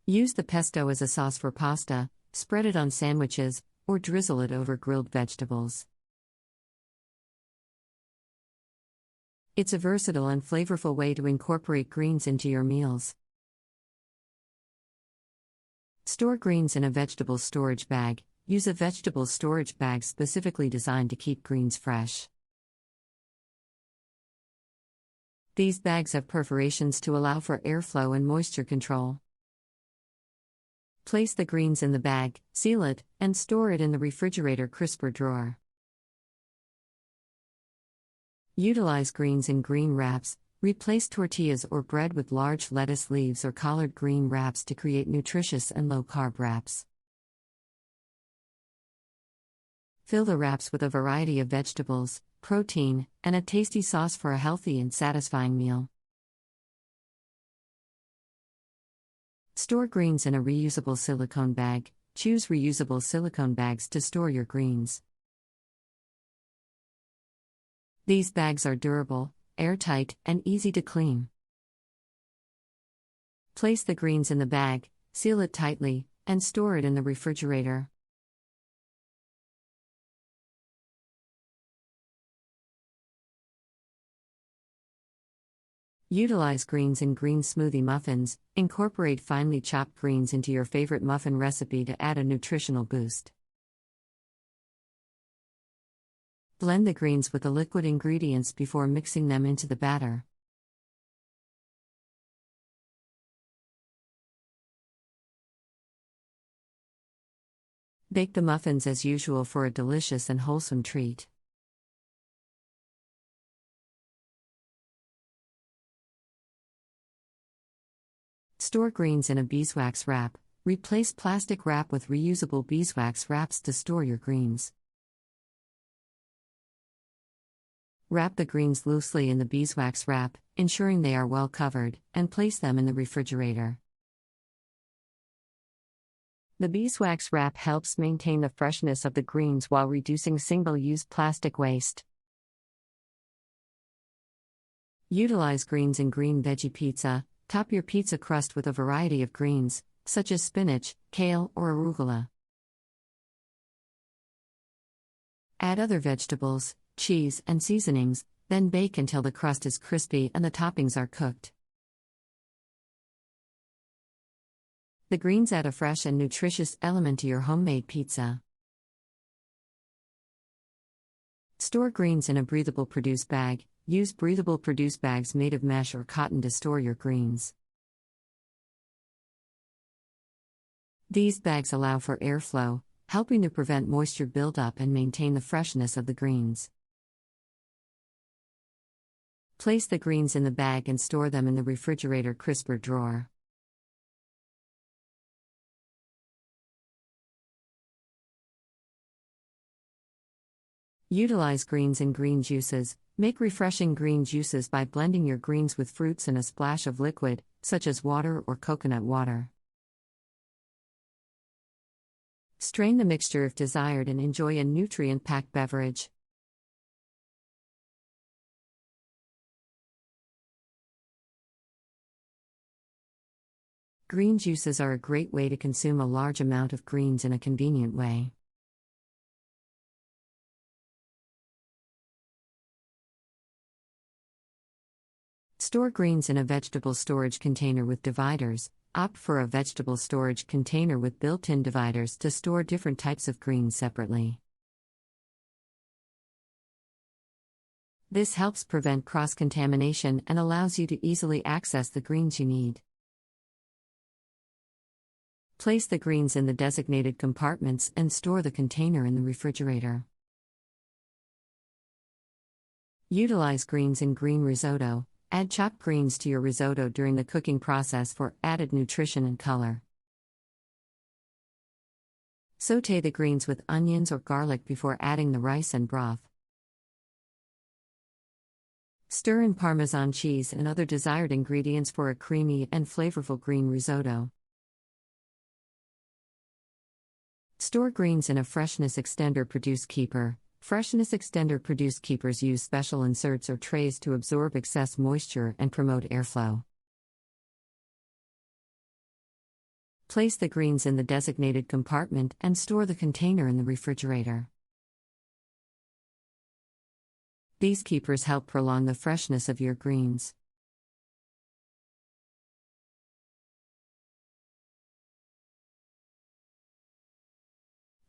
Use the pesto as a sauce for pasta, spread it on sandwiches, or drizzle it over grilled vegetables. It's a versatile and flavorful way to incorporate greens into your meals. Store greens in a vegetable storage bag. Use a vegetable storage bag specifically designed to keep greens fresh. These bags have perforations to allow for airflow and moisture control. Place the greens in the bag, seal it, and store it in the refrigerator crisper drawer. Utilize greens in green wraps. Replace tortillas or bread with large lettuce leaves or collard green wraps to create nutritious and low-carb wraps. Fill the wraps with a variety of vegetables, protein, and a tasty sauce for a healthy and satisfying meal. Store greens in a reusable silicone bag. Choose reusable silicone bags to store your greens. These bags are durable, airtight, and easy to clean. Place the greens in the bag, seal it tightly, and store it in the refrigerator. Utilize greens in green smoothie muffins. Incorporate finely chopped greens into your favorite muffin recipe to add a nutritional boost. Blend the greens with the liquid ingredients before mixing them into the batter. Bake the muffins as usual for a delicious and wholesome treat. Store greens in a beeswax wrap. Replace plastic wrap with reusable beeswax wraps to store your greens. Wrap the greens loosely in the beeswax wrap, ensuring they are well covered, and place them in the refrigerator. The beeswax wrap helps maintain the freshness of the greens while reducing single-use plastic waste. Utilize greens in green veggie pizza. Top your pizza crust with a variety of greens, such as spinach, kale, or arugula. Add other vegetables, cheese, and seasonings, then bake until the crust is crispy and the toppings are cooked. The greens add a fresh and nutritious element to your homemade pizza. Store greens in a breathable produce bag. Use breathable produce bags made of mesh or cotton to store your greens. These bags allow for airflow, helping to prevent moisture buildup and maintain the freshness of the greens. Place the greens in the bag and store them in the refrigerator crisper drawer. Utilize greens in green juices. Make refreshing green juices by blending your greens with fruits and a splash of liquid, such as water or coconut water. Strain the mixture if desired and enjoy a nutrient-packed beverage. Green juices are a great way to consume a large amount of greens in a convenient way. Store greens in a vegetable storage container with dividers. Opt for a vegetable storage container with built-in dividers to store different types of greens separately. This helps prevent cross-contamination and allows you to easily access the greens you need. Place the greens in the designated compartments and store the container in the refrigerator. Utilize greens in green risotto. Add chopped greens to your risotto during the cooking process for added nutrition and color. Sauté the greens with onions or garlic before adding the rice and broth. Stir in Parmesan cheese and other desired ingredients for a creamy and flavorful green risotto. Store greens in a freshness extender produce keeper. Freshness extender produce keepers use special inserts or trays to absorb excess moisture and promote airflow. Place the greens in the designated compartment and store the container in the refrigerator. These keepers help prolong the freshness of your greens.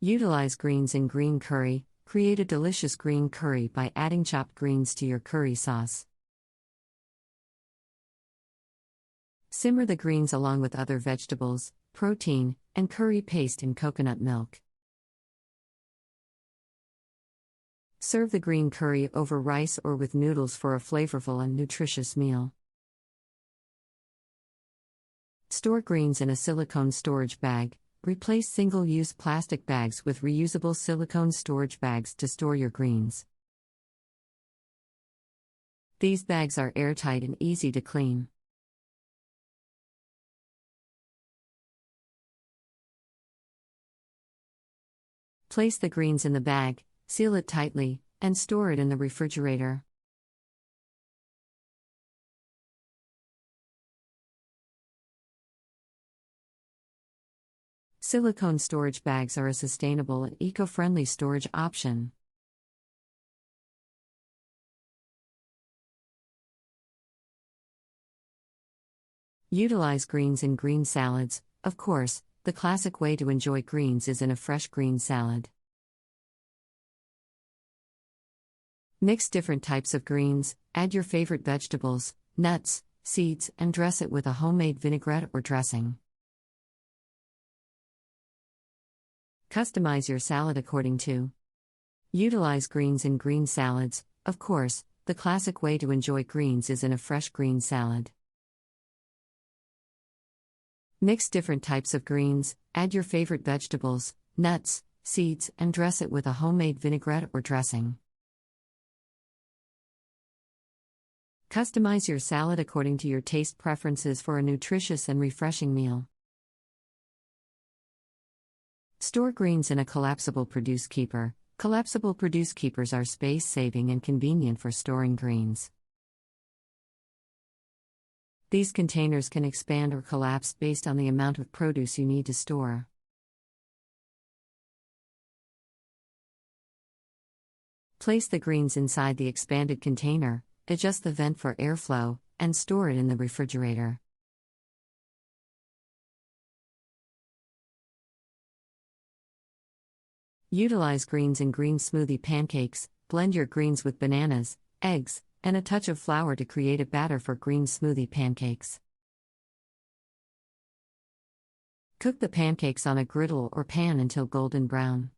Utilize greens in green curry. Create a delicious green curry by adding chopped greens to your curry sauce. Simmer the greens along with other vegetables, protein, and curry paste in coconut milk. Serve the green curry over rice or with noodles for a flavorful and nutritious meal. Store greens in a silicone storage bag. Replace single-use plastic bags with reusable silicone storage bags to store your greens. These bags are airtight and easy to clean. Place the greens in the bag, seal it tightly, and store it in the refrigerator. Silicone storage bags are a sustainable and eco-friendly storage option. Utilize greens in green salads. Of course, the classic way to enjoy greens is in a fresh green salad. Mix different types of greens, add your favorite vegetables, nuts, seeds, and dress it with a homemade vinaigrette or dressing. Customize your salad according to. Utilize greens in green salads. Of course, the classic way to enjoy greens is in a fresh green salad. Mix different types of greens, add your favorite vegetables, nuts, seeds, and dress it with a homemade vinaigrette or dressing. Customize your salad according to your taste preferences for a nutritious and refreshing meal. Store greens in a collapsible produce keeper. Collapsible produce keepers are space-saving and convenient for storing greens. These containers can expand or collapse based on the amount of produce you need to store. Place the greens inside the expanded container, adjust the vent for airflow, and store it in the refrigerator. Utilize greens in green smoothie pancakes. Blend your greens with bananas, eggs, and a touch of flour to create a batter for green smoothie pancakes. Cook the pancakes on a griddle or pan until golden brown.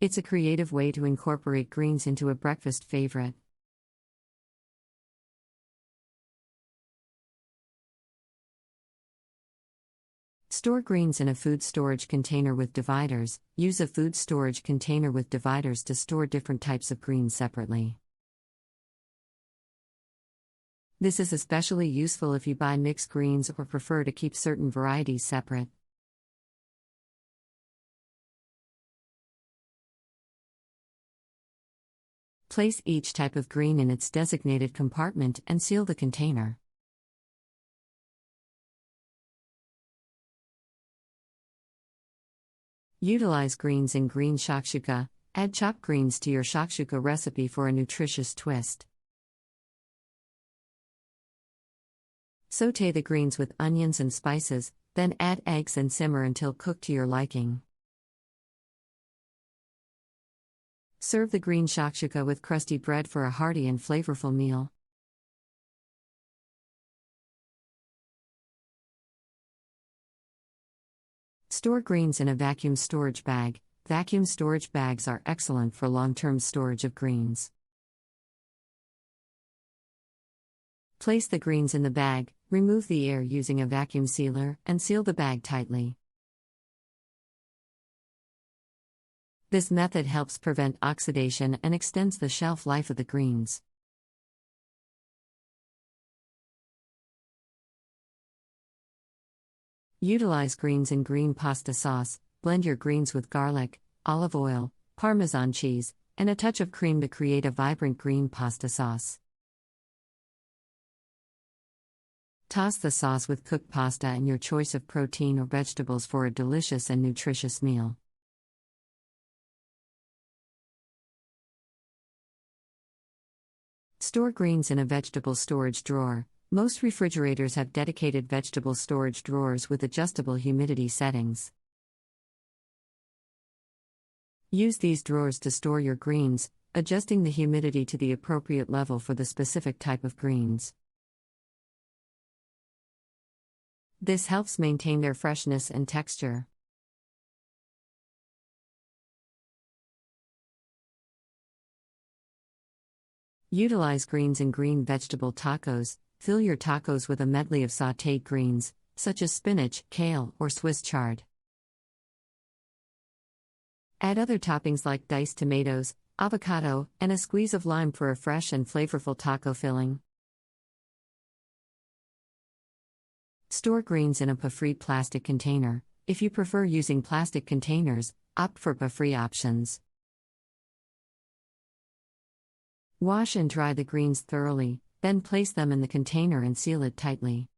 It's a creative way to incorporate greens into a breakfast favorite. Store greens in a food storage container with dividers. Use a food storage container with dividers to store different types of greens separately. This is especially useful if you buy mixed greens or prefer to keep certain varieties separate. Place each type of green in its designated compartment and seal the container. Utilize greens in green shakshuka. Add chopped greens to your shakshuka recipe for a nutritious twist. Sauté the greens with onions and spices, then add eggs and simmer until cooked to your liking. Serve the green shakshuka with crusty bread for a hearty and flavorful meal. Store greens in a vacuum storage bag. Vacuum storage bags are excellent for long-term storage of greens. Place the greens in the bag, remove the air using a vacuum sealer, and seal the bag tightly. This method helps prevent oxidation and extends the shelf life of the greens. Utilize greens in green pasta sauce. Blend your greens with garlic, olive oil, Parmesan cheese, and a touch of cream to create a vibrant green pasta sauce. Toss the sauce with cooked pasta and your choice of protein or vegetables for a delicious and nutritious meal. Store greens in a vegetable storage drawer. Most refrigerators have dedicated vegetable storage drawers with adjustable humidity settings. Use these drawers to store your greens, adjusting the humidity to the appropriate level for the specific type of greens. This helps maintain their freshness and texture. Utilize greens in green vegetable tacos. Fill your tacos with a medley of sautéed greens, such as spinach, kale, or Swiss chard. Add other toppings like diced tomatoes, avocado, and a squeeze of lime for a fresh and flavorful taco filling. Store greens in a PA-free plastic container. If you prefer using plastic containers, opt for PA-free options. Wash and dry the greens thoroughly, then place them in the container and seal it tightly.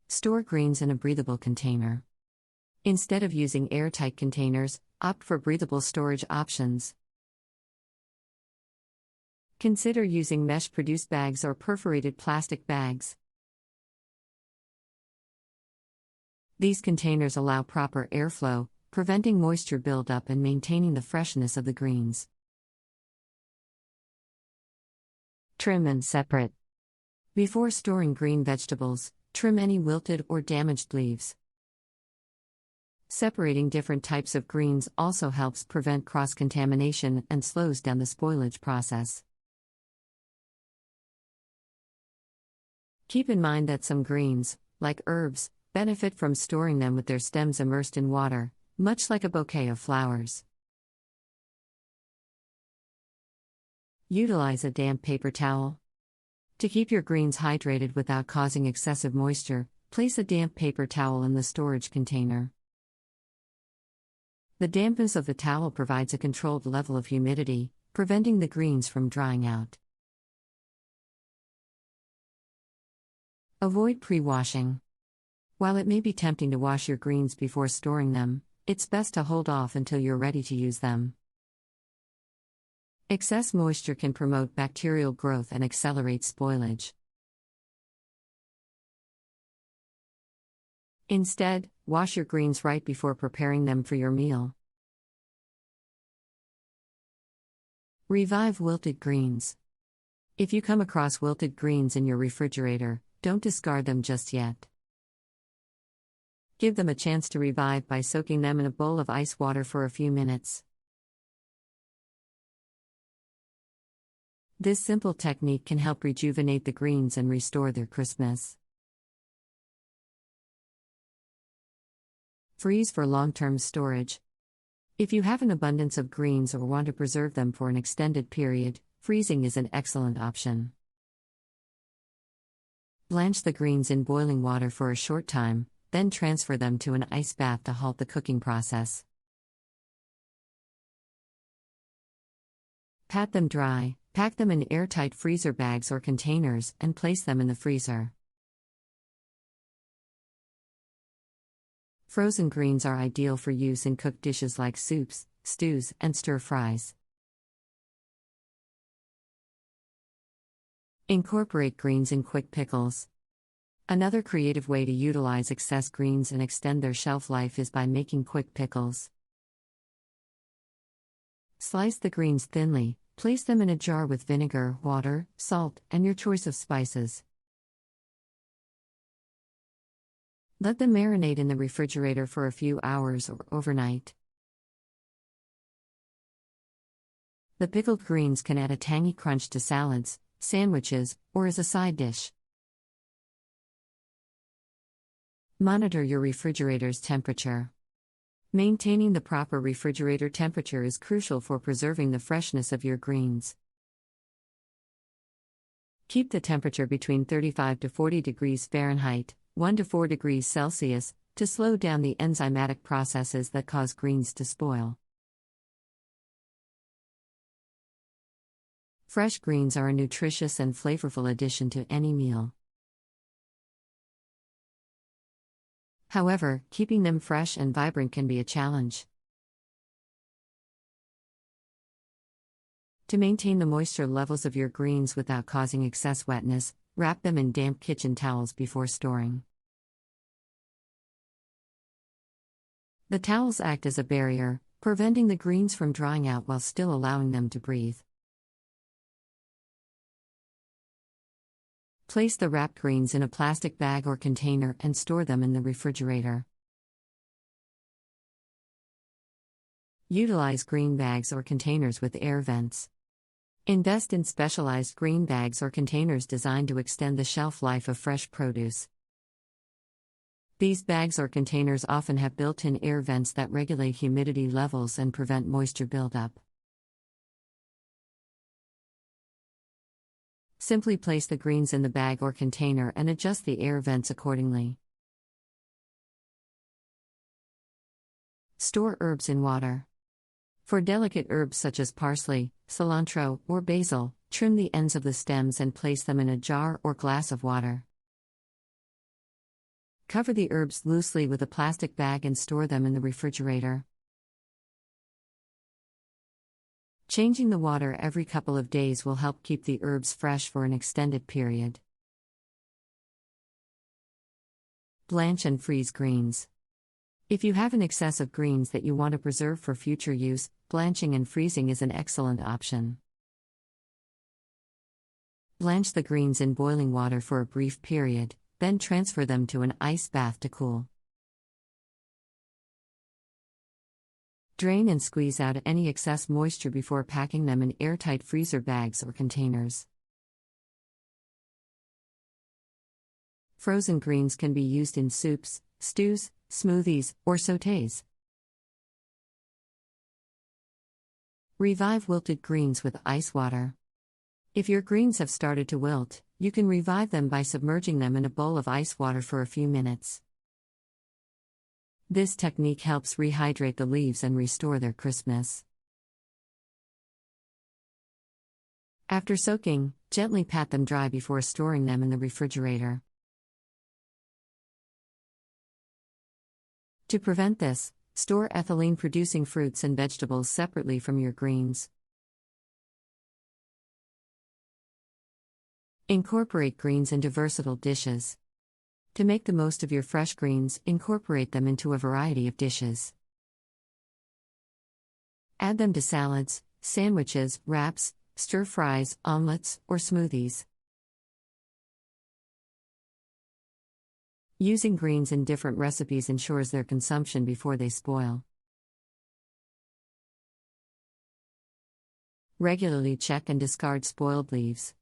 Store greens in a breathable container. Instead of using airtight containers, opt for breathable storage options. Consider using mesh-produced bags or perforated plastic bags. These containers allow proper airflow, preventing moisture buildup and maintaining the freshness of the greens. Trim and separate. Before storing green vegetables, trim any wilted or damaged leaves. Separating different types of greens also helps prevent cross-contamination and slows down the spoilage process. Keep in mind that some greens, like herbs, benefit from storing them with their stems immersed in water, much like a bouquet of flowers. Utilize a damp paper towel. To keep your greens hydrated without causing excessive moisture, place a damp paper towel in the storage container. The dampness of the towel provides a controlled level of humidity, preventing the greens from drying out. Avoid pre-washing. While it may be tempting to wash your greens before storing them, it's best to hold off until you're ready to use them. Excess moisture can promote bacterial growth and accelerate spoilage. Instead, wash your greens right before preparing them for your meal. Revive wilted greens. If you come across wilted greens in your refrigerator, don't discard them just yet. Give them a chance to revive by soaking them in a bowl of ice water for a few minutes. This simple technique can help rejuvenate the greens and restore their crispness. Freeze for long-term storage. If you have an abundance of greens or want to preserve them for an extended period, freezing is an excellent option. Blanch the greens in boiling water for a short time, then transfer them to an ice bath to halt the cooking process. Pat them dry, pack them in airtight freezer bags or containers, and place them in the freezer. Frozen greens are ideal for use in cooked dishes like soups, stews, and stir-fries. Incorporate greens in quick pickles. Another creative way to utilize excess greens and extend their shelf life is by making quick pickles. Slice the greens thinly, place them in a jar with vinegar, water, salt, and your choice of spices. Let them marinate in the refrigerator for a few hours or overnight. The pickled greens can add a tangy crunch to salads, sandwiches, or as a side dish. Monitor your refrigerator's temperature. Maintaining the proper refrigerator temperature is crucial for preserving the freshness of your greens. Keep the temperature between 35 to 40 degrees Fahrenheit, 1 to 4 degrees Celsius, to slow down the enzymatic processes that cause greens to spoil. Fresh greens are a nutritious and flavorful addition to any meal. However, keeping them fresh and vibrant can be a challenge. To maintain the moisture levels of your greens without causing excess wetness, wrap them in damp kitchen towels before storing. The towels act as a barrier, preventing the greens from drying out while still allowing them to breathe. Place the wrapped greens in a plastic bag or container and store them in the refrigerator. Utilize green bags or containers with air vents. Invest in specialized green bags or containers designed to extend the shelf life of fresh produce. These bags or containers often have built-in air vents that regulate humidity levels and prevent moisture buildup. Simply place the greens in the bag or container and adjust the air vents accordingly. Store herbs in water. For delicate herbs such as parsley, cilantro, or basil, trim the ends of the stems and place them in a jar or glass of water. Cover the herbs loosely with a plastic bag and store them in the refrigerator. Changing the water every couple of days will help keep the herbs fresh for an extended period. Blanch and freeze greens. If you have an excess of greens that you want to preserve for future use, blanching and freezing is an excellent option. Blanch the greens in boiling water for a brief period, then transfer them to an ice bath to cool. Drain and squeeze out any excess moisture before packing them in airtight freezer bags or containers. Frozen greens can be used in soups, stews, smoothies, or sautés. Revive wilted greens with ice water. If your greens have started to wilt, you can revive them by submerging them in a bowl of ice water for a few minutes. This technique helps rehydrate the leaves and restore their crispness. After soaking, gently pat them dry before storing them in the refrigerator. To prevent this, store ethylene-producing fruits and vegetables separately from your greens. Incorporate greens into versatile dishes. To make the most of your fresh greens, incorporate them into a variety of dishes. Add them to salads, sandwiches, wraps, stir-fries, omelets, or smoothies. Using greens in different recipes ensures their consumption before they spoil. Regularly check and discard spoiled leaves.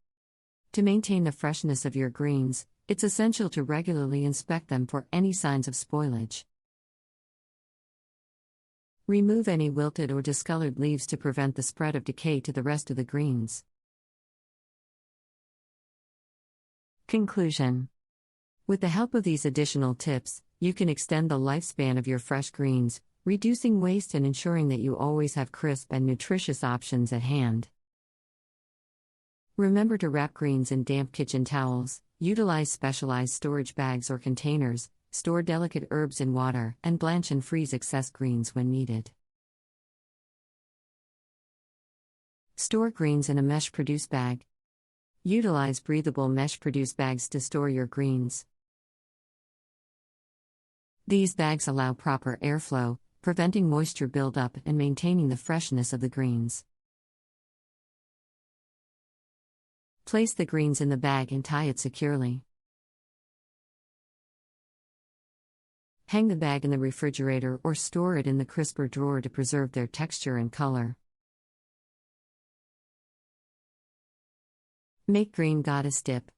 To maintain the freshness of your greens, it's essential to regularly inspect them for any signs of spoilage. Remove any wilted or discolored leaves to prevent the spread of decay to the rest of the greens. Conclusion. With the help of these additional tips, you can extend the lifespan of your fresh greens, reducing waste and ensuring that you always have crisp and nutritious options at hand. Remember to wrap greens in damp kitchen towels, utilize specialized storage bags or containers, store delicate herbs in water, and blanch and freeze excess greens when needed. Store greens in a mesh produce bag. Utilize breathable mesh produce bags to store your greens. These bags allow proper airflow, preventing moisture buildup and maintaining the freshness of the greens. Place the greens in the bag and tie it securely. Hang the bag in the refrigerator or store it in the crisper drawer to preserve their texture and color. Make green goddess dip.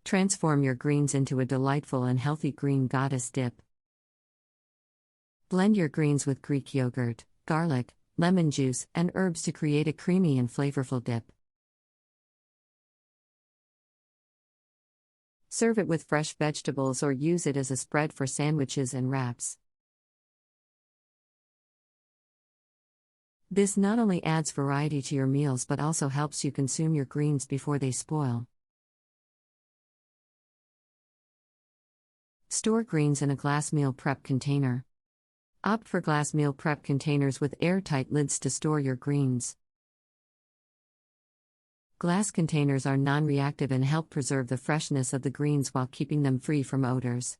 Transform your greens into a delightful and healthy green goddess dip. Blend your greens with Greek yogurt, garlic, lemon juice, and herbs to create a creamy and flavorful dip. Serve it with fresh vegetables or use it as a spread for sandwiches and wraps. This not only adds variety to your meals but also helps you consume your greens before they spoil. Store greens in a glass meal prep container. Opt for glass meal prep containers with airtight lids to store your greens. Glass containers are non-reactive and help preserve the freshness of the greens while keeping them free from odors.